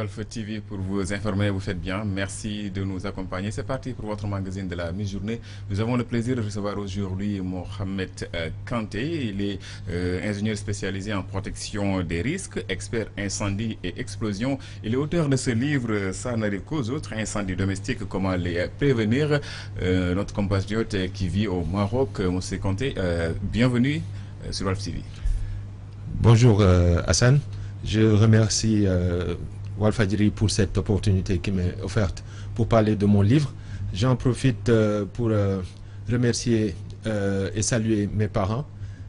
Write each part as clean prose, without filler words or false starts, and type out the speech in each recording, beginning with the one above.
Walf TV pour vous informer, vous faites bien. Merci de nous accompagner. C'est parti pour votre magazine de la mi-journée. Nous avons le plaisir de recevoir aujourd'hui Mohamed Kanté. Il est ingénieur spécialisé en protection des risques, expert incendie et explosion. Il est auteur de ce livre, Ça n'arrive qu'aux autres, incendies domestiques, comment les prévenir. Notre compatriote qui vit au Maroc, Monsieur Kanté, bienvenue sur Walf TV. Bonjour Hassan, je remercie Walfadjri pour cette opportunité qui m'est offerte pour parler de mon livre. J'en profite pour remercier et saluer mes parents,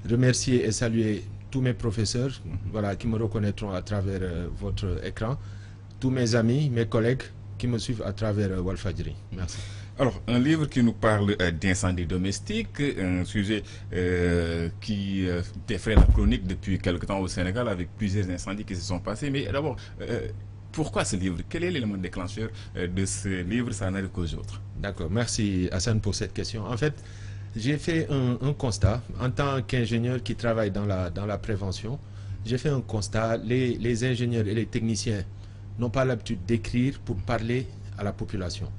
remercier et saluer tous mes professeurs, voilà, qui me reconnaîtront à travers votre écran, tous mes amis, mes collègues qui me suivent à travers Walfadjri. Merci. Alors, un livre qui nous parle d'incendie domestique, un sujet qui défraie la chronique depuis quelque temps au Sénégal avec plusieurs incendies qui se sont passés. Mais d'abord, pourquoi ce livre? Quel est l'élément déclencheur de ce livre, Ça n'arrive qu'aux autres? D'accord, merci Hassan pour cette question. En fait, j'ai fait un constat. En tant qu'ingénieur qui travaille dans la prévention, j'ai fait un constat. Les ingénieurs et les techniciens n'ont pas l'habitude d'écrire pour parler à la population.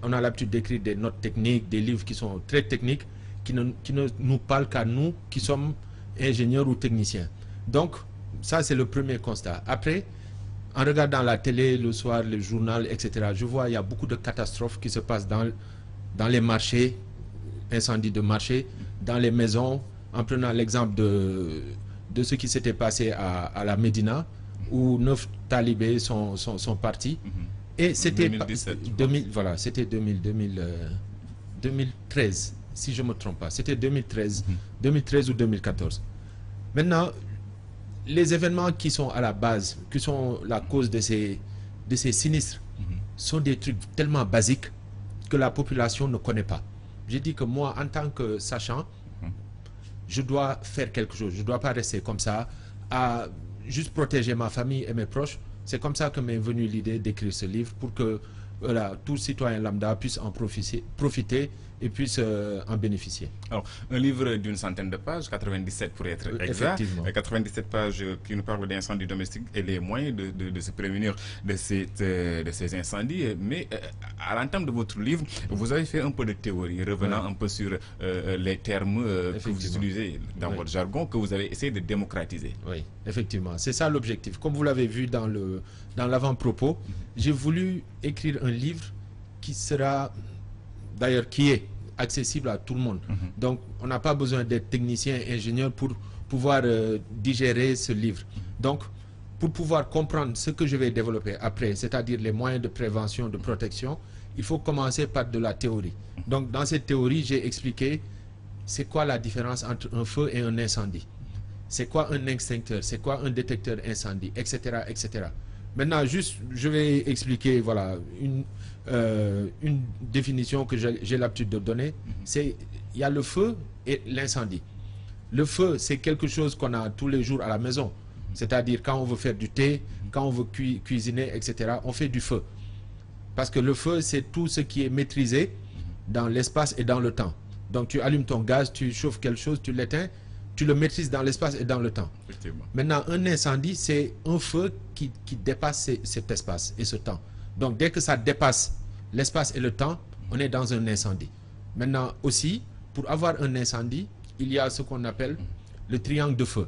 On a l'habitude d'écrire des notes techniques, des livres qui sont très techniques, qui ne nous parlent qu'à nous qui sommes ingénieurs ou techniciens. Donc, ça c'est le premier constat. Après, en regardant la télé, le soir, le journal, etc., je vois il y a beaucoup de catastrophes qui se passent dans les marchés, incendies de marché, dans les maisons, en prenant l'exemple de ce qui s'était passé à la Médina, où 9 talibés sont partis. Et c'était 2013, si je ne me trompe pas. C'était 2013 ou 2014. Maintenant, les événements qui sont à la base, qui sont la cause de ces sinistres, sont des trucs tellement basiques que la population ne connaît pas. J'ai dit que moi, en tant que sachant, je dois faire quelque chose. Je ne dois pas rester comme ça, à juste protéger ma famille et mes proches. C'est comme ça que m'est venue l'idée d'écrire ce livre pour que voilà, tout citoyen lambda puisse en profiter et puisse en bénéficier. Alors, un livre d'une centaine de pages, 97 pour être exact, 97 pages qui nous parlent d'incendies domestiques et les moyens de se prémunir de ces incendies. Mais à l'entame de votre livre, vous avez fait un peu de théorie, revenant un peu sur les termes que vous utilisez dans votre jargon, que vous avez essayé de démocratiser. Oui, effectivement, c'est ça l'objectif. Comme vous l'avez vu dans l'avant-propos, j'ai voulu écrire un livre qui sera, d'ailleurs qui est accessible à tout le monde. Donc on n'a pas besoin d'être technicien, ingénieur pour pouvoir digérer ce livre. Donc pour pouvoir comprendre ce que je vais développer après, c'est-à-dire les moyens de prévention, de protection, il faut commencer par de la théorie. Donc dans cette théorie, j'ai expliqué c'est quoi la différence entre un feu et un incendie. C'est quoi un extincteur, c'est quoi un détecteur incendie, etc., etc. Maintenant, juste, je vais expliquer, voilà, une définition que j'ai l'habitude de donner. C'est, il y a le feu et l'incendie. Le feu, c'est quelque chose qu'on a tous les jours à la maison. C'est-à-dire quand on veut faire du thé, quand on veut cuisiner, etc., on fait du feu. Parce que le feu, c'est tout ce qui est maîtrisé dans l'espace et dans le temps. Donc tu allumes ton gaz, tu chauffes quelque chose, tu l'éteins, tu le maîtrises dans l'espace et dans le temps. Maintenant, un incendie, c'est un feu qui dépasse cet espace et ce temps. Donc, dès que ça dépasse l'espace et le temps, on est dans un incendie. Maintenant, aussi, pour avoir un incendie, il y a ce qu'on appelle le triangle de feu.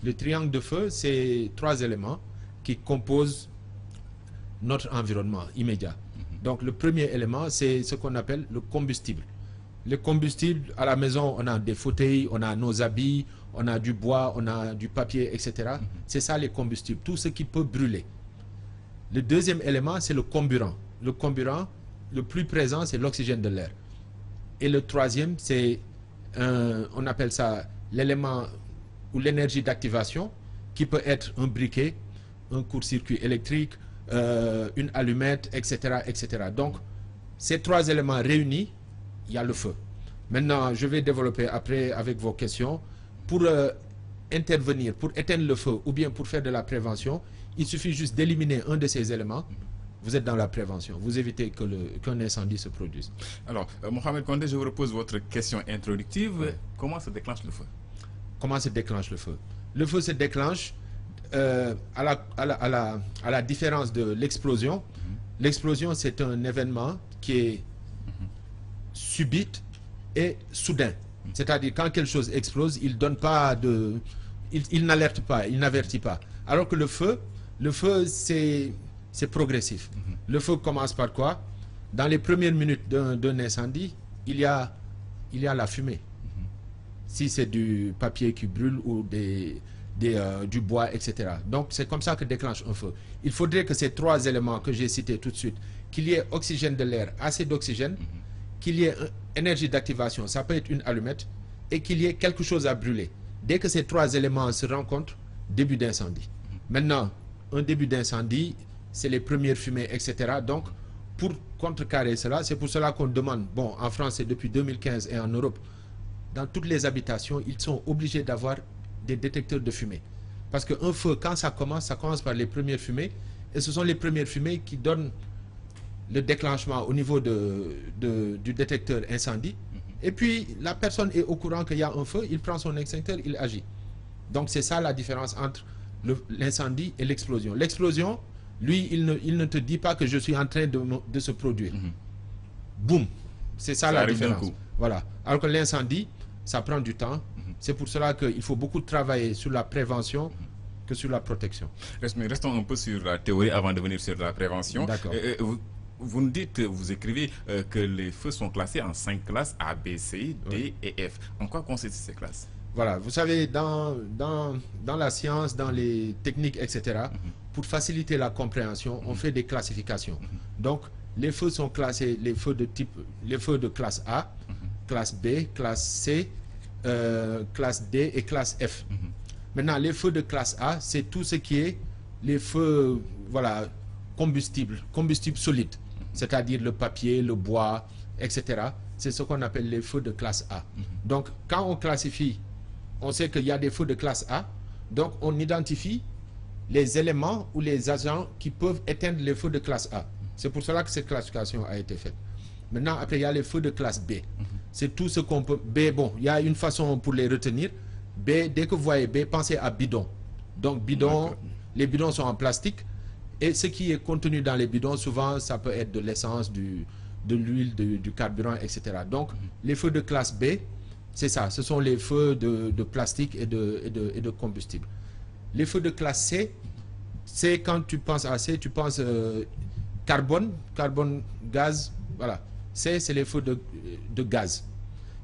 Le triangle de feu, c'est 3 éléments qui composent notre environnement immédiat. Donc, le premier élément, c'est ce qu'on appelle le combustible. Le combustible, à la maison, on a des fauteuils, on a nos habits, on a du bois, on a du papier, etc. C'est ça les combustibles, tout ce qui peut brûler. Le deuxième élément, c'est le comburant. Le comburant, le plus présent, c'est l'oxygène de l'air. Et le troisième, c'est, on appelle ça l'élément ou l'énergie d'activation, qui peut être un briquet, un court-circuit électrique, une allumette, etc., etc. Donc, ces 3 éléments réunis, il y a le feu. Maintenant, je vais développer après avec vos questions. Pour intervenir, pour éteindre le feu ou bien pour faire de la prévention, il suffit juste d'éliminer un de ces éléments. Vous êtes dans la prévention. Vous évitez qu'un incendie se produise. Alors, Mohamed Kanté, je vous repose votre question introductive. Oui. Comment se déclenche le feu? Comment se déclenche le feu? Le feu se déclenche à la différence de l'explosion, l'explosion, c'est un événement qui est subite et soudain. C'est-à-dire, quand quelque chose explose, il donne pas de... Il n'alerte pas, il n'avertit pas. Alors que le feu, c'est progressif. Le feu commence par quoi? Dans les premières minutes d'un incendie, il y a la fumée. Si c'est du papier qui brûle ou du bois, etc. Donc, c'est comme ça que déclenche un feu. Il faudrait que ces trois éléments que j'ai cités tout de suite, qu'il y ait oxygène de l'air, assez d'oxygène, qu'il y ait énergie d'activation, ça peut être une allumette, et qu'il y ait quelque chose à brûler. Dès que ces trois éléments se rencontrent, début d'incendie. Maintenant, un début d'incendie, c'est les premières fumées, etc. Donc, pour contrecarrer cela, c'est pour cela qu'on demande, bon, en France, c'est depuis 2015 et en Europe, dans toutes les habitations, ils sont obligés d'avoir des détecteurs de fumée. Parce qu'un feu, quand ça commence par les premières fumées, et ce sont les premières fumées qui donnent le déclenchement au niveau du détecteur incendie. Et puis, la personne est au courant qu'il y a un feu, il prend son extincteur, il agit. Donc, c'est ça la différence entre l'incendie et l'explosion. L'explosion, lui, il ne te dit pas que je suis en train de se produire. Boum. C'est ça la différence. Voilà. Alors que l'incendie, ça prend du temps. C'est pour cela qu'il faut beaucoup travailler sur la prévention que sur la protection. Restons un peu sur la théorie avant de venir sur la prévention. D'accord. Vous nous dites, vous écrivez que les feux sont classés en 5 classes A, B, C, D et F. En quoi consistent ces classes? Voilà, vous savez, dans la science, dans les techniques, etc., pour faciliter la compréhension, on fait des classifications. Donc, les feux sont classés, les feux de classe A, classe B, classe C, classe D et classe F. Maintenant, les feux de classe A, c'est tout ce qui est les feux, voilà, combustibles solides, c'est-à-dire le papier, le bois, etc. C'est ce qu'on appelle les feux de classe A. Donc, quand on classifie, on sait qu'il y a des feux de classe A, donc on identifie les éléments ou les agents qui peuvent éteindre les feux de classe A. C'est pour cela que cette classification a été faite. Maintenant, après, il y a les feux de classe B. C'est tout ce qu'on peut... B, bon, il y a une façon pour les retenir. B, dès que vous voyez B, pensez à bidon. Donc, bidon, les bidons sont en plastique. Et ce qui est contenu dans les bidons, souvent, ça peut être de l'essence, de l'huile, du carburant, etc. Donc, les feux de classe B, c'est ça. Ce sont les feux de plastique et de combustible. Les feux de classe C, c'est quand tu penses à C, tu penses carbone, gaz, voilà. C, c'est les feux de gaz.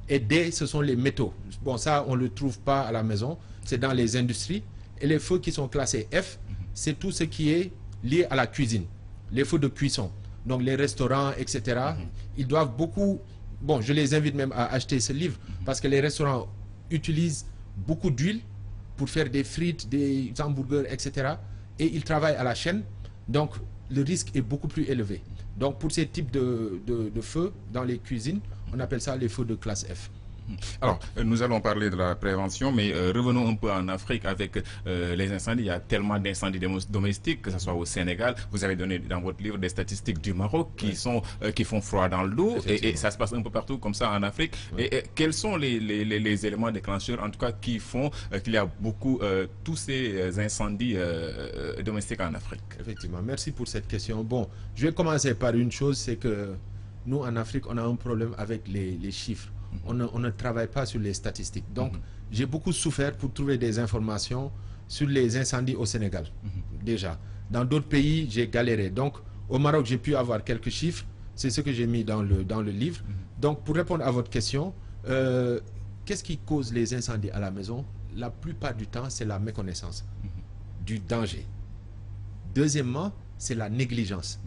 Et D, ce sont les métaux. Bon, ça, on ne le trouve pas à la maison. C'est dans les industries. Et les feux qui sont classés F, c'est tout ce qui est lié à la cuisine. Les feux de cuisson. Donc, les restaurants, etc. Ils doivent beaucoup... Bon, je les invite même à acheter ce livre parce que les restaurants utilisent beaucoup d'huile pour faire des frites, des hamburgers, etc. Et ils travaillent à la chaîne. Donc, le risque est beaucoup plus élevé. Donc, pour ces types de feux dans les cuisines, on appelle ça les feux de classe F. Alors, nous allons parler de la prévention, mais revenons un peu en Afrique avec les incendies. Il y a tellement d'incendies domestiques, que ce soit au Sénégal. Vous avez donné dans votre livre des statistiques du Maroc qui font froid dans le dos. Et ça se passe un peu partout comme ça en Afrique. Et quels sont les éléments déclencheurs, en tout cas, qui font qu'il y a beaucoup, tous ces incendies domestiques en Afrique? Effectivement, merci pour cette question. Bon, je vais commencer par une chose, c'est que nous, en Afrique, on a un problème avec les chiffres. On ne travaille pas sur les statistiques. Donc, j'ai beaucoup souffert pour trouver des informations sur les incendies au Sénégal, déjà. Dans d'autres pays, j'ai galéré. Donc, au Maroc, j'ai pu avoir quelques chiffres. C'est ce que j'ai mis dans le livre. Donc, pour répondre à votre question, qu'est-ce qui cause les incendies à la maison? La plupart du temps, c'est la méconnaissance du danger. Deuxièmement, c'est la négligence.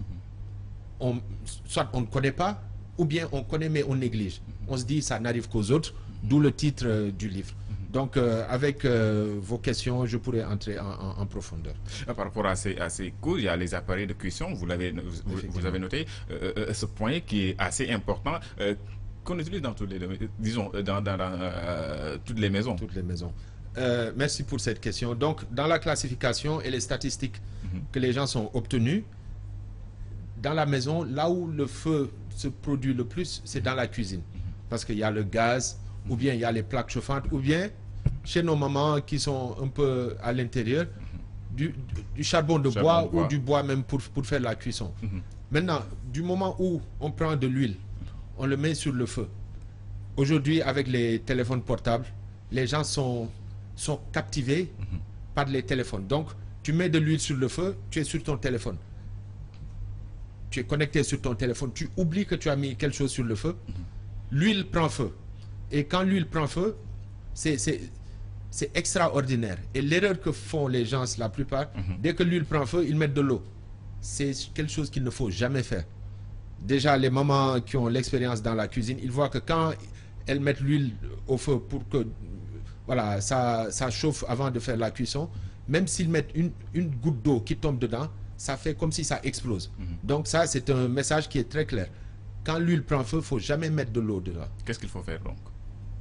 Soit on ne connaît pas, ou bien on connaît mais on néglige. On se dit ça n'arrive qu'aux autres, d'où le titre du livre. Donc avec vos questions, je pourrais entrer en profondeur. Par rapport à ces causes, il y a les appareils de cuisson, vous avez noté ce point qui est assez important, qu'on utilise dans toutes les, disons, dans toutes les maisons. Toutes les maisons. Merci pour cette question. Donc dans la classification et les statistiques que les gens sont obtenus, dans la maison, là où le feu se produit le plus, c'est dans la cuisine. Parce qu'il y a le gaz, ou bien il y a les plaques chauffantes, ou bien chez nos mamans qui sont un peu à l'intérieur, du charbon de bois ou du bois même pour faire la cuisson. Maintenant, du moment où on prend de l'huile, on le met sur le feu. Aujourd'hui, avec les téléphones portables, les gens sont captivés par les téléphones. Donc, tu mets de l'huile sur le feu, tu es sur ton téléphone. Tu es connecté sur ton téléphone, tu oublies que tu as mis quelque chose sur le feu, l'huile prend feu. Et quand l'huile prend feu, c'est extraordinaire. Et l'erreur que font les gens, la plupart, dès que l'huile prend feu, ils mettent de l'eau. C'est quelque chose qu'il ne faut jamais faire. Déjà, les mamans qui ont l'expérience dans la cuisine, ils voient que quand elles mettent l'huile au feu pour que voilà, ça chauffe avant de faire la cuisson, même s'ils mettent une goutte d'eau qui tombe dedans, ça fait comme si ça explose. Donc ça, c'est un message qui est très clair. Quand l'huile prend feu, il ne faut jamais mettre de l'eau dedans. Qu'est-ce qu'il faut faire donc?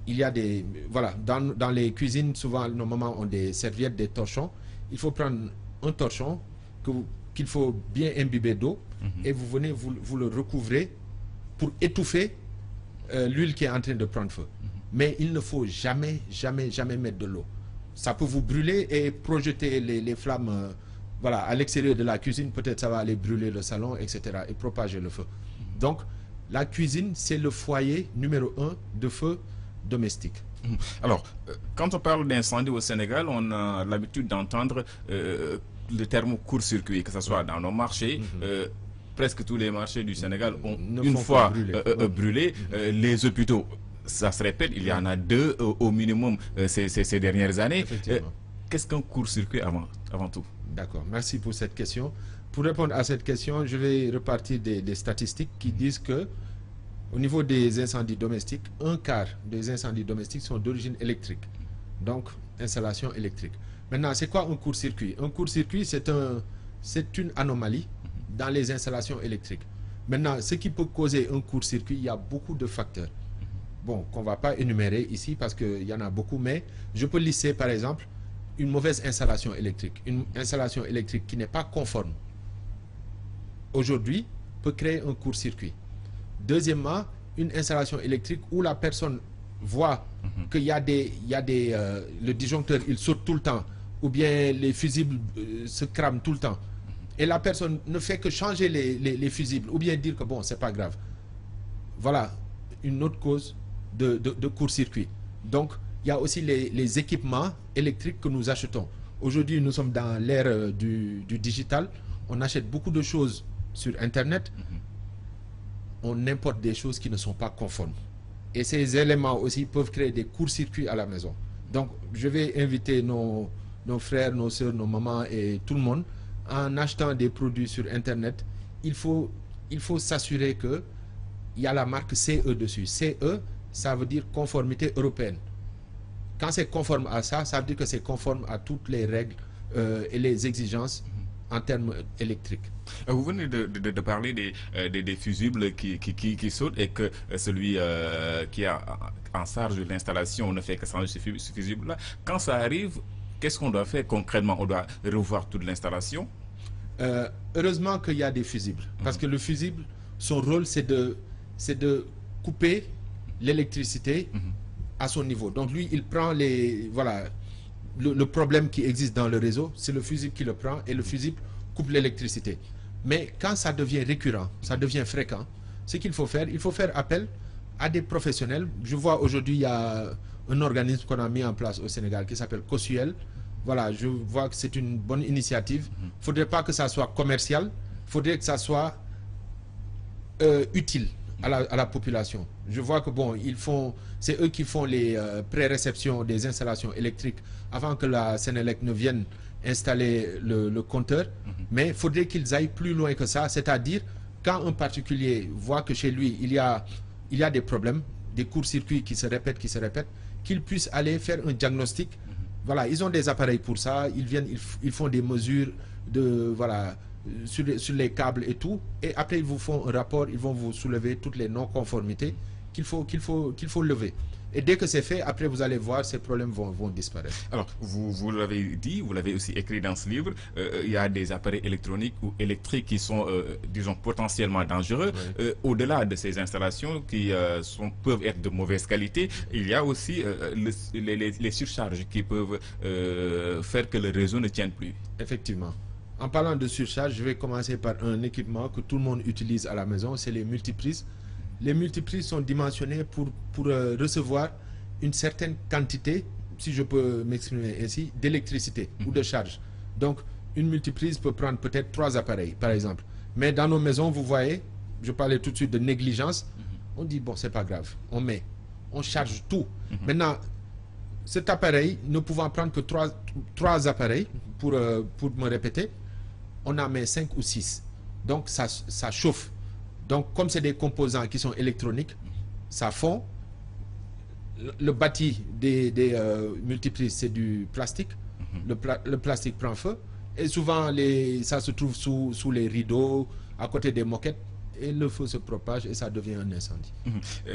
Il y a des... Voilà, dans les cuisines, souvent, nos mamans ont des serviettes, des torchons. Il faut prendre un torchon qu'il faut bien imbiber d'eau et vous venez, vous le recouvrez pour étouffer l'huile qui est en train de prendre feu. Mais il ne faut jamais, jamais, jamais mettre de l'eau. Ça peut vous brûler et projeter les flammes voilà, à l'extérieur de la cuisine. Peut-être ça va aller brûler le salon, etc. et propager le feu. Donc, la cuisine, c'est le foyer numéro 1 de feu domestique. Alors, quand on parle d'incendie au Sénégal, on a l'habitude d'entendre le terme court-circuit, que ce soit dans nos marchés. Presque tous les marchés du Sénégal ont une fois brûlé. Les hôpitaux, ça se répète, il y en a 2 au minimum ces dernières années. Qu'est-ce qu'un court-circuit avant tout? D'accord, merci pour cette question. Pour répondre à cette question, je vais repartir des statistiques qui disent que au niveau des incendies domestiques, un quart des incendies domestiques sont d'origine électrique. Donc, installation électrique. Maintenant, c'est quoi un court-circuit? Un court-circuit, c'est une anomalie dans les installations électriques. Maintenant, ce qui peut causer un court-circuit, il y a beaucoup de facteurs. Bon, qu'on ne va pas énumérer ici parce qu'il y en a beaucoup, mais je peux lister par exemple une mauvaise installation électrique. Une installation électrique qui n'est pas conforme aujourd'hui peut créer un court-circuit. Deuxièmement, une installation électrique où la personne voit qu'il y a le disjoncteur, il saute tout le temps, ou bien les fusibles se crament tout le temps. Et la personne ne fait que changer les fusibles, ou bien dire que bon, c'est pas grave. Voilà une autre cause de court-circuit. Donc, il y a aussi les équipements électriques que nous achetons. Aujourd'hui, nous sommes dans l'ère du digital. On achète beaucoup de choses sur Internet. On importe des choses qui ne sont pas conformes. Et ces éléments aussi peuvent créer des courts-circuits à la maison. Donc, je vais inviter nos frères, nos sœurs, nos mamans et tout le monde, en achetant des produits sur Internet, il faut s'assurer qu'il y a la marque CE dessus. CE, ça veut dire conformité européenne. Quand c'est conforme à ça, ça veut dire que c'est conforme à toutes les règles et les exigences en termes électriques. Vous venez de parler des fusibles qui sautent et que celui qui a en charge de l'installation ne fait que changer ce fusible-là. Quand ça arrive, qu'est-ce qu'on doit faire concrètement? On doit revoir toute l'installation? Heureusement qu'il y a des fusibles. Parce que le fusible, son rôle, c'est de couper l'électricité à son niveau. Donc lui, il prend le problème qui existe dans le réseau, c'est le fusible qui le prend et le fusible coupe l'électricité. Mais quand ça devient récurrent, ça devient fréquent, ce qu'il faut faire, il faut faire appel à des professionnels. Je vois aujourd'hui, il y a un organisme qu'on a mis en place au Sénégal qui s'appelle COSUEL. Voilà, je vois que c'est une bonne initiative. Il ne faudrait pas que ça soit commercial, il faudrait que ça soit utile à la population. Je vois que bon, c'est eux qui font les pré-réceptions des installations électriques avant que la Sénélec ne vienne installer le compteur. Mais il faudrait qu'ils aillent plus loin que ça, c'est-à-dire quand un particulier voit que chez lui il y a des problèmes, des courts-circuits qui se répètent, qu'il puisse aller faire un diagnostic. Voilà, ils ont des appareils pour ça, ils font des mesures sur les câbles et tout, et après ils vous font un rapport, ils vont vous soulever toutes les non-conformités qu'il faut lever. Et dès que c'est fait, après vous allez voir, ces problèmes vont disparaître. Alors, vous l'avez dit, vous l'avez aussi écrit dans ce livre, il y a des appareils électroniques ou électriques qui sont, disons, potentiellement dangereux. Oui. Au-delà de ces installations qui peuvent être de mauvaise qualité, il y a aussi les surcharges qui peuvent faire que le réseau ne tienne plus. Effectivement. En parlant de surcharge, je vais commencer par un équipement que tout le monde utilise à la maison, c'est les multiprises. Les multiprises sont dimensionnées pour recevoir une certaine quantité, si je peux m'exprimer ainsi, d'électricité ou de charge. Donc, une multiprise peut prendre peut-être 3 appareils, par exemple. Mais dans nos maisons, vous voyez, je parlais tout de suite de négligence, on dit, bon, c'est pas grave, on charge tout. Maintenant, cet appareil, ne pouvant prendre que 3 appareils, pour me répéter, on en met 5 ou 6. Donc, ça chauffe. Donc, comme c'est des composants qui sont électroniques, ça fond. Le bâti des multiprises, c'est du plastique. Le plastique prend feu. Et souvent, ça se trouve sous les rideaux, à côté des moquettes. Et le feu se propage et ça devient un incendie.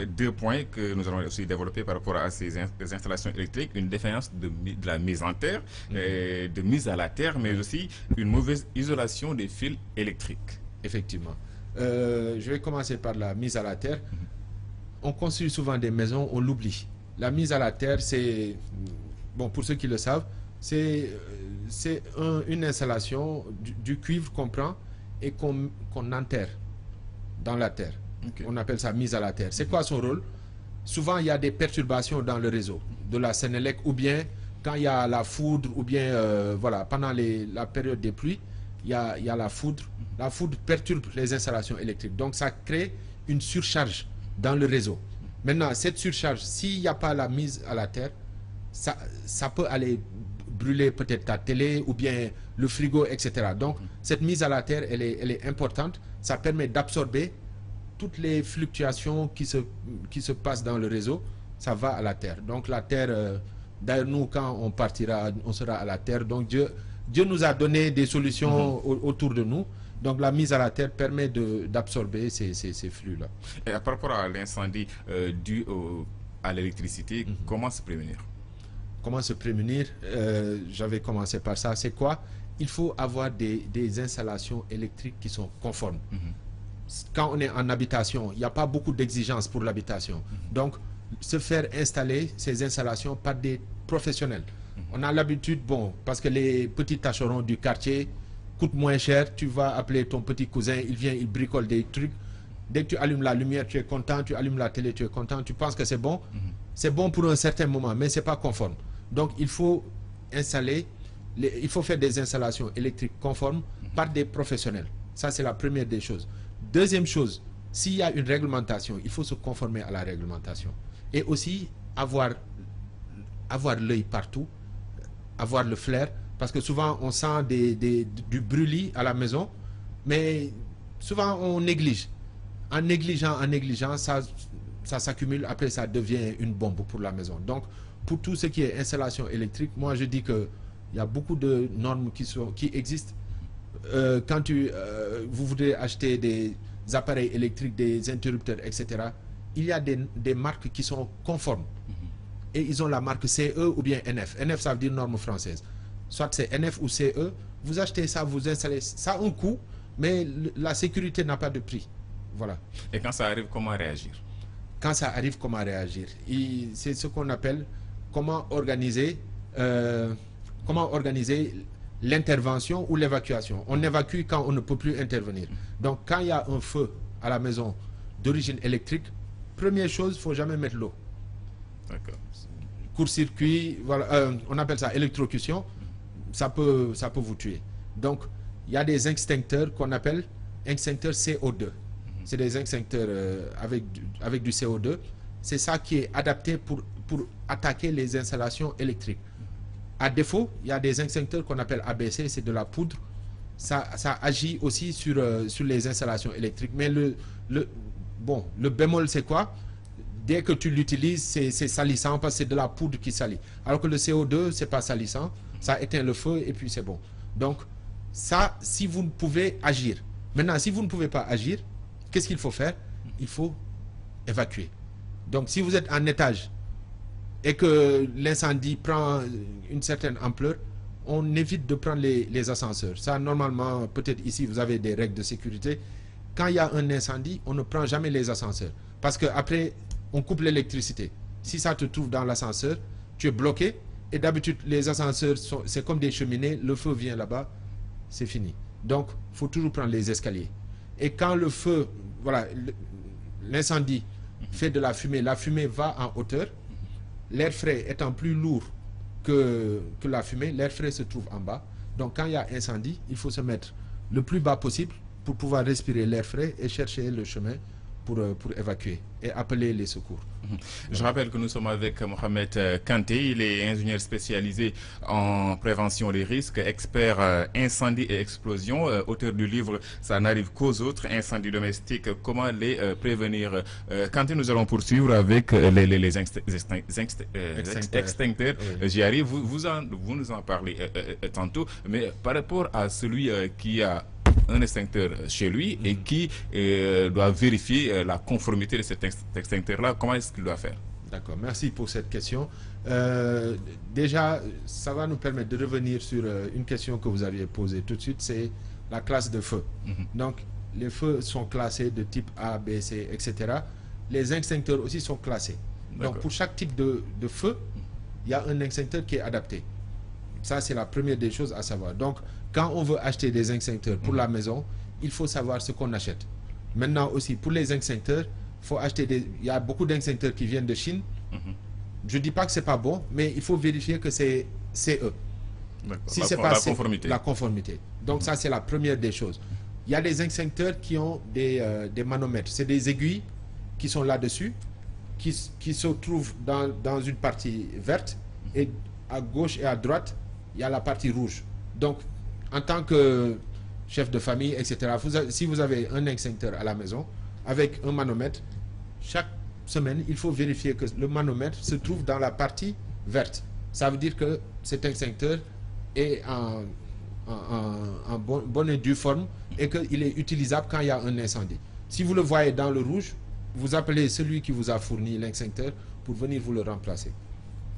2 points que nous allons aussi développer par rapport à ces installations électriques. Une défaillance de la mise en terre, de mise à la terre, mais aussi une mauvaise isolation des fils électriques. Effectivement. Je vais commencer par la mise à la terre. On construit souvent des maisons, on l'oublie. La mise à la terre, c'est, bon, pour ceux qui le savent, c'est une installation du cuivre qu'on prend et qu'on enterre dans la terre. Okay. On appelle ça mise à la terre. C'est quoi son rôle? Souvent, il y a des perturbations dans le réseau de la Sénélec, ou bien quand il y a la foudre, ou bien voilà, pendant la période des pluies, il y a la foudre. La foudre perturbe les installations électriques. Donc, ça crée une surcharge dans le réseau. Maintenant, cette surcharge, s'il n'y a pas la mise à la terre, ça peut aller brûler peut-être ta télé ou bien le frigo, etc. Donc, cette mise à la terre, elle est importante. Ça permet d'absorber toutes les fluctuations qui se passent dans le réseau. Ça va à la terre. Donc, la terre, d'ailleurs, nous, quand on partira, on sera à la terre. Donc, Dieu nous a donné des solutions autour de nous. Donc, la mise à la terre permet d'absorber ces flux-là. Et par rapport à l'incendie dû à l'électricité, comment se prémunir? Comment se prémunir? J'avais commencé par ça. C'est quoi? Il faut avoir des installations électriques qui sont conformes. Quand on est en habitation, il n'y a pas beaucoup d'exigences pour l'habitation. Donc, se faire installer ces installations par des professionnels. On a l'habitude, bon, parce que les petits tâcherons du quartier coûtent moins cher, tu vas appeler ton petit cousin, il vient, il bricole des trucs. Dès que tu allumes la lumière, tu es content, tu allumes la télé, tu es content, tu penses que c'est bon. C'est bon pour un certain moment, mais ce n'est pas conforme. Donc, il faut installer, il faut faire des installations électriques conformes par des professionnels. Ça, c'est la première des choses. Deuxième chose, s'il y a une réglementation, il faut se conformer à la réglementation. Et aussi, avoir l'œil partout, avoir le flair, parce que souvent, on sent du brûlis à la maison, mais souvent, on néglige. En négligeant, ça s'accumule, après, ça devient une bombe pour la maison. Donc, pour tout ce qui est installation électrique, moi, je dis qu'il y a beaucoup de normes qui existent. Quand vous voudrez acheter des appareils électriques, des interrupteurs, etc., il y a des marques qui sont conformes. Et ils ont la marque CE ou bien NF. NF, ça veut dire norme française. Soit c'est NF ou CE, vous achetez ça, vous installez. Ça a un coût, mais la sécurité n'a pas de prix. Voilà. Et quand ça arrive, comment réagir? Quand ça arrive, comment réagir? C'est ce qu'on appelle comment organiser l'intervention ou l'évacuation. On évacue quand on ne peut plus intervenir. Donc, quand il y a un feu à la maison d'origine électrique, première chose, il ne faut jamais mettre l'eau. D'accord. Court-circuit, voilà, on appelle ça électrocution, ça peut vous tuer. Donc, il y a des extincteurs qu'on appelle extincteurs CO2. C'est des extincteurs avec du CO2. C'est ça qui est adapté pour attaquer les installations électriques. À défaut, il y a des extincteurs qu'on appelle ABC, c'est de la poudre. Ça agit aussi sur les installations électriques. Mais le bémol, c'est quoi? Dès que tu l'utilises, c'est salissant parce que c'est de la poudre qui salit. Alors que le CO2, c'est pas salissant. Ça éteint le feu et puis c'est bon. Donc, ça, si vous ne pouvez agir. Maintenant, si vous ne pouvez pas agir, qu'est-ce qu'il faut faire? Il faut évacuer. Donc, si vous êtes en étage, et que l'incendie prend une certaine ampleur, on évite de prendre les ascenseurs. Ça, normalement, peut-être ici, vous avez des règles de sécurité. Quand il y a un incendie, on ne prend jamais les ascenseurs. Parce qu'après, on coupe l'électricité. Si ça te trouve dans l'ascenseur, tu es bloqué. Et d'habitude, les ascenseurs, c'est comme des cheminées. Le feu vient là-bas, c'est fini. Donc, il faut toujours prendre les escaliers. Et quand le feu, voilà, l'incendie fait de la fumée va en hauteur. L'air frais étant plus lourd que la fumée, l'air frais se trouve en bas. Donc quand il y a incendie, il faut se mettre le plus bas possible pour pouvoir respirer l'air frais et chercher le chemin pour évacuer et appeler les secours. Je rappelle que nous sommes avec Mohamed Kanté, il est ingénieur spécialisé en prévention des risques, expert incendie et explosion, auteur du livre Ça n'arrive qu'aux autres, incendies domestiques, comment les prévenir. Kanté, nous allons poursuivre avec les extincteurs. Oui. J'y arrive, vous nous en parlez tantôt, mais par rapport à celui qui a un extincteur chez lui et qui doit vérifier la conformité de cet extincteur-là, comment est-ce qu'il doit faire? D'accord, merci pour cette question. Déjà, ça va nous permettre de revenir sur une question que vous aviez posée tout de suite, c'est la classe de feu. Donc, les feux sont classés de type A, B, C, etc. Les extincteurs aussi sont classés. Donc, pour chaque type de feu, il y a un extincteur qui est adapté. Ça, c'est la première des choses à savoir. Donc, quand on veut acheter des extincteurs pour la maison, il faut savoir ce qu'on achète. Maintenant aussi, pour les extincteurs, faut acheter il y a beaucoup d'extincteurs qui viennent de Chine. Je ne dis pas que c'est pas bon, mais il faut vérifier que c'est eux. Si c'est pas la conformité. Donc ça, c'est la première des choses. Il y a des extincteurs qui ont des manomètres. C'est des aiguilles qui sont là-dessus, qui se trouvent dans une partie verte, et à gauche et à droite, il y a la partie rouge. Donc, en tant que chef de famille, etc., si vous avez un extincteur à la maison, avec un manomètre, chaque semaine, il faut vérifier que le manomètre se trouve dans la partie verte. Ça veut dire que cet extincteur est en bonne et due forme et qu'il est utilisable quand il y a un incendie. Si vous le voyez dans le rouge, vous appelez celui qui vous a fourni l'extincteur pour venir vous le remplacer.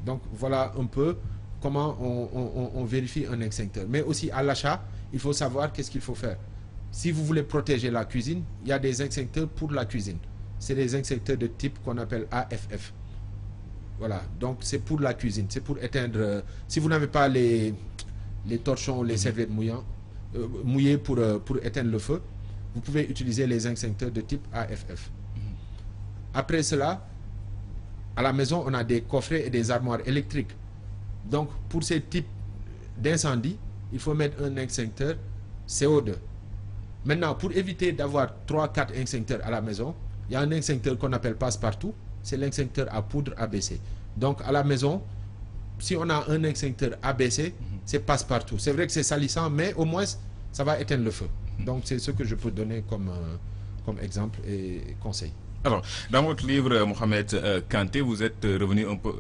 Donc, voilà un peu comment on vérifie un extincteur. Mais aussi à l'achat, il faut savoir qu'est-ce qu'il faut faire. Si vous voulez protéger la cuisine, il y a des extincteurs pour la cuisine. C'est des extincteurs de type qu'on appelle AFF. Voilà, donc c'est pour la cuisine, c'est pour éteindre... si vous n'avez pas les torchons, les serviettes mouillées pour éteindre le feu, vous pouvez utiliser les extincteurs de type AFF. Après cela, à la maison, on a des coffrets et des armoires électriques. Donc, pour ces types d'incendie, il faut mettre un extincteur CO2. Maintenant, pour éviter d'avoir 3-4 extincteurs à la maison, il y a un extincteur qu'on appelle passe-partout, c'est l'extincteur à poudre ABC. Donc, à la maison, si on a un extincteur ABC, c'est passe-partout. C'est vrai que c'est salissant, mais au moins, ça va éteindre le feu. Donc, c'est ce que je peux donner comme exemple et conseil. Alors, dans votre livre, Mohamed Kanté, vous êtes revenu un peu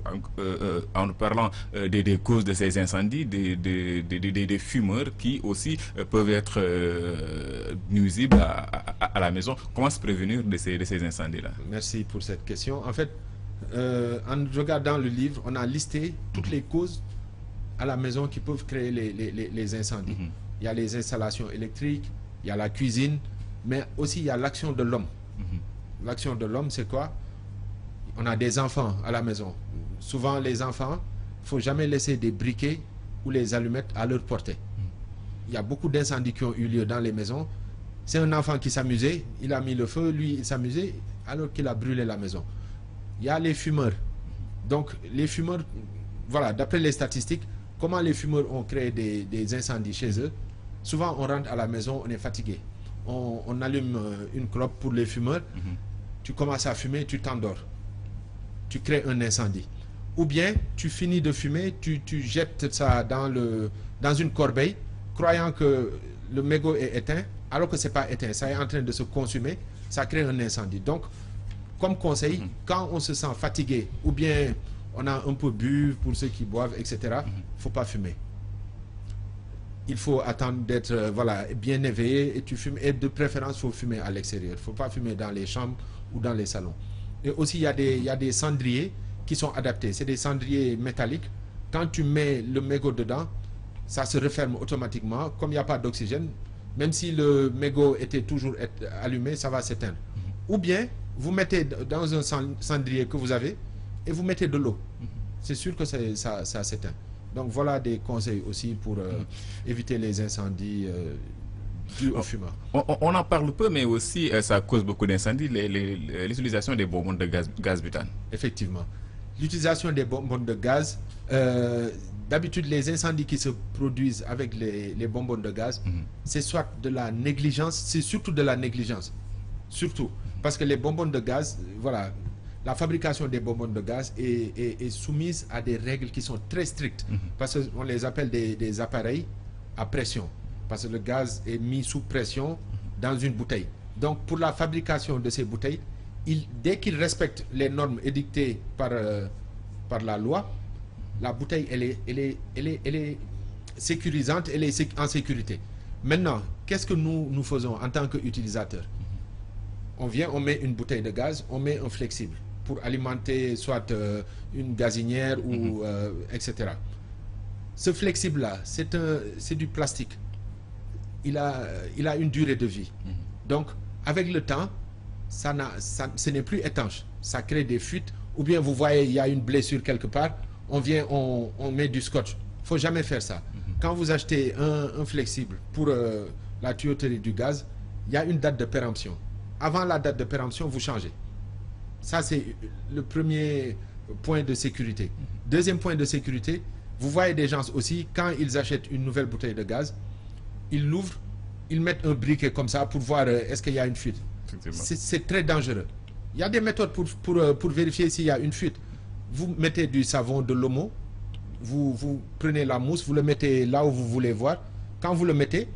en parlant des causes de ces incendies, des fumeurs qui aussi peuvent être nuisibles à la maison. Comment se prévenir de ces incendies-là? Merci pour cette question. En fait, en regardant le livre, on a listé toutes les causes à la maison qui peuvent créer les incendies. Il y a les installations électriques, il y a la cuisine, mais aussi il y a l'action de l'homme. L'action de l'homme, c'est quoi? On a des enfants à la maison. Souvent, les enfants, il ne faut jamais laisser des briquets ou les allumettes à leur portée. Il y a beaucoup d'incendies qui ont eu lieu dans les maisons. C'est un enfant qui s'amusait, il a mis le feu, lui, il s'amusait, alors qu'il a brûlé la maison. Il y a les fumeurs. Donc, les fumeurs, voilà, d'après les statistiques, comment les fumeurs ont créé des incendies chez eux? Souvent, on rentre à la maison, on est fatigué. On allume une clope pour les fumeurs, tu commences à fumer, tu t'endors. Tu crées un incendie. Ou bien, tu finis de fumer, tu jettes ça dans une corbeille, croyant que le mégot est éteint, alors que ce n'est pas éteint. Ça est en train de se consumer, ça crée un incendie. Donc, comme conseil, quand on se sent fatigué, ou bien on a un peu bu pour ceux qui boivent, etc., il ne faut pas fumer. Il faut attendre d'être bien éveillé et tu fumes. Et de préférence, il faut fumer à l'extérieur. Il ne faut pas fumer dans les chambres ou dans les salons. Et aussi, il y a des cendriers qui sont adaptés. C'est des cendriers métalliques. Quand tu mets le mégot dedans, ça se referme automatiquement. Comme il n'y a pas d'oxygène, même si le mégot était toujours allumé, ça va s'éteindre. Ou bien, vous mettez dans un cendrier que vous avez et vous mettez de l'eau. C'est sûr que ça s'éteint. Donc voilà des conseils aussi pour éviter les incendies dus aux fumeurs. On en parle peu, mais aussi ça cause beaucoup d'incendies, l'utilisation des bonbonnes de gaz butane. Effectivement. L'utilisation des bonbonnes de gaz, d'habitude les incendies qui se produisent avec les bonbonnes de gaz, c'est soit de la négligence, c'est surtout de la négligence. Surtout. Parce que les bonbonnes de gaz, voilà, la fabrication des bonbonnes de gaz est soumise à des règles qui sont très strictes. Parce qu'on les appelle des appareils à pression. Parce que le gaz est mis sous pression dans une bouteille. Donc pour la fabrication de ces bouteilles, dès qu'ils respectent les normes édictées par la loi, la bouteille elle est sécurisante, elle est en sécurité. Maintenant, qu'est-ce que nous faisons en tant qu'utilisateurs? On vient, on met une bouteille de gaz, on met un flexible pour alimenter soit une gazinière ou etc. Ce flexible-là, c'est du plastique. Il a une durée de vie. Donc, avec le temps, ce n'est plus étanche. Ça crée des fuites. Ou bien, vous voyez, il y a une blessure quelque part. On vient, on met du scotch. Il ne faut jamais faire ça. Quand vous achetez un flexible pour la tuyauterie du gaz, il y a une date de péremption. Avant la date de péremption, vous changez. Ça, c'est le premier point de sécurité. Deuxième point de sécurité, vous voyez des gens aussi, quand ils achètent une nouvelle bouteille de gaz, ils l'ouvrent, ils mettent un briquet comme ça pour voir est-ce qu'il y a une fuite. C'est très dangereux. Il y a des méthodes pour vérifier s'il y a une fuite. Vous mettez du savon, de l'omo, vous prenez la mousse, vous le mettez là où vous voulez voir. Quand vous le mettez,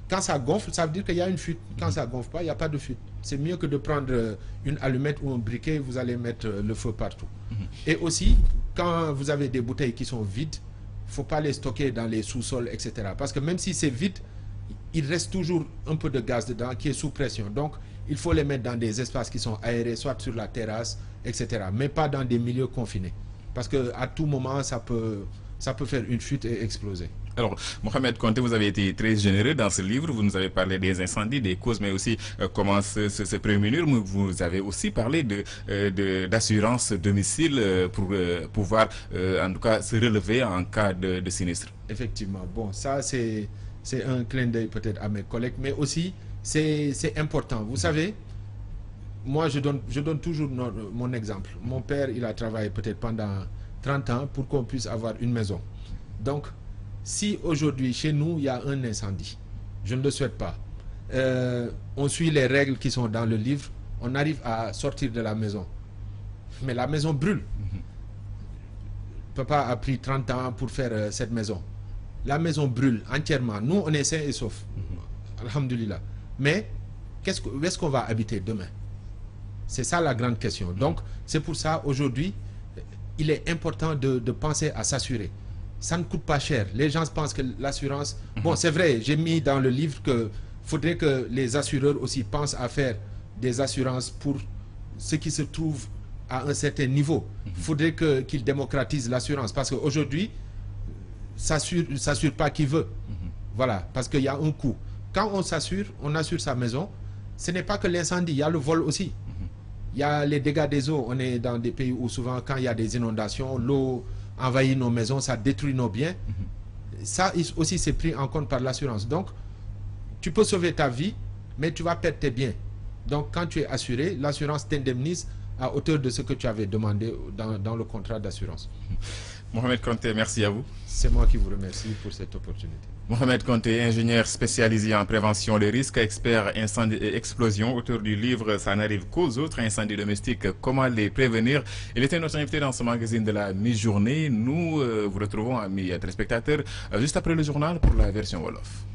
quand ça gonfle, ça veut dire qu'il y a une fuite. Quand ça gonfle pas, il n'y a pas de fuite. C'est mieux que de prendre une allumette ou un briquet, vous allez mettre le feu partout. Et aussi, quand vous avez des bouteilles qui sont vides, il ne faut pas les stocker dans les sous-sols, etc. Parce que même si c'est vide, il reste toujours un peu de gaz dedans qui est sous pression. Donc, il faut les mettre dans des espaces qui sont aérés, soit sur la terrasse, etc. Mais pas dans des milieux confinés. Parce qu'à tout moment, ça peut faire une fuite et exploser. Alors, Mohamed Konté, vous avez été très généreux dans ce livre. Vous nous avez parlé des incendies, des causes, mais aussi comment se prémunir. Vous avez aussi parlé d'assurance domicile pour pouvoir, en tout cas, se relever en cas de sinistre. Effectivement. Bon, ça, c'est un clin d'œil peut-être à mes collègues, mais aussi, c'est important. Vous savez, moi, je donne toujours mon exemple. Mon père, il a travaillé peut-être pendant 30 ans pour qu'on puisse avoir une maison. Donc, si aujourd'hui, chez nous, il y a un incendie, je ne le souhaite pas, on suit les règles qui sont dans le livre, on arrive à sortir de la maison. Mais la maison brûle. Papa a pris 30 ans pour faire cette maison. La maison brûle entièrement. Nous, on est sains et saufs. Alhamdulillah. Mais, où est-ce qu'on va habiter demain? C'est ça la grande question. Donc, c'est pour ça, aujourd'hui, il est important de penser à s'assurer. Ça ne coûte pas cher. Les gens pensent que l'assurance... Bon, c'est vrai, j'ai mis dans le livre qu'il faudrait que les assureurs aussi pensent à faire des assurances pour ceux qui se trouvent à un certain niveau. Il faudrait qu'ils démocratisent l'assurance. Parce qu'aujourd'hui, ça s'assure pas qui veut. Voilà, parce qu'il y a un coût. Quand on assure sa maison, ce n'est pas que l'incendie, il y a le vol aussi. Il y a les dégâts des eaux. On est dans des pays où souvent, quand il y a des inondations, l'eau envahit nos maisons, ça détruit nos biens. Ça aussi, c'est pris en compte par l'assurance. Donc, tu peux sauver ta vie, mais tu vas perdre tes biens. Donc, quand tu es assuré, l'assurance t'indemnise à hauteur de ce que tu avais demandé dans le contrat d'assurance. Mohamed Konté, merci à vous. C'est moi qui vous remercie pour cette opportunité. Mohamed Konté, ingénieur spécialisé en prévention des risques, expert incendie et explosion, auteur du livre « Ça n'arrive qu'aux autres incendies domestiques, comment les prévenir ». Il était notre invité dans ce magazine de la mi-journée. Nous vous retrouvons, amis téléspectateurs, juste après le journal pour la version Wolof.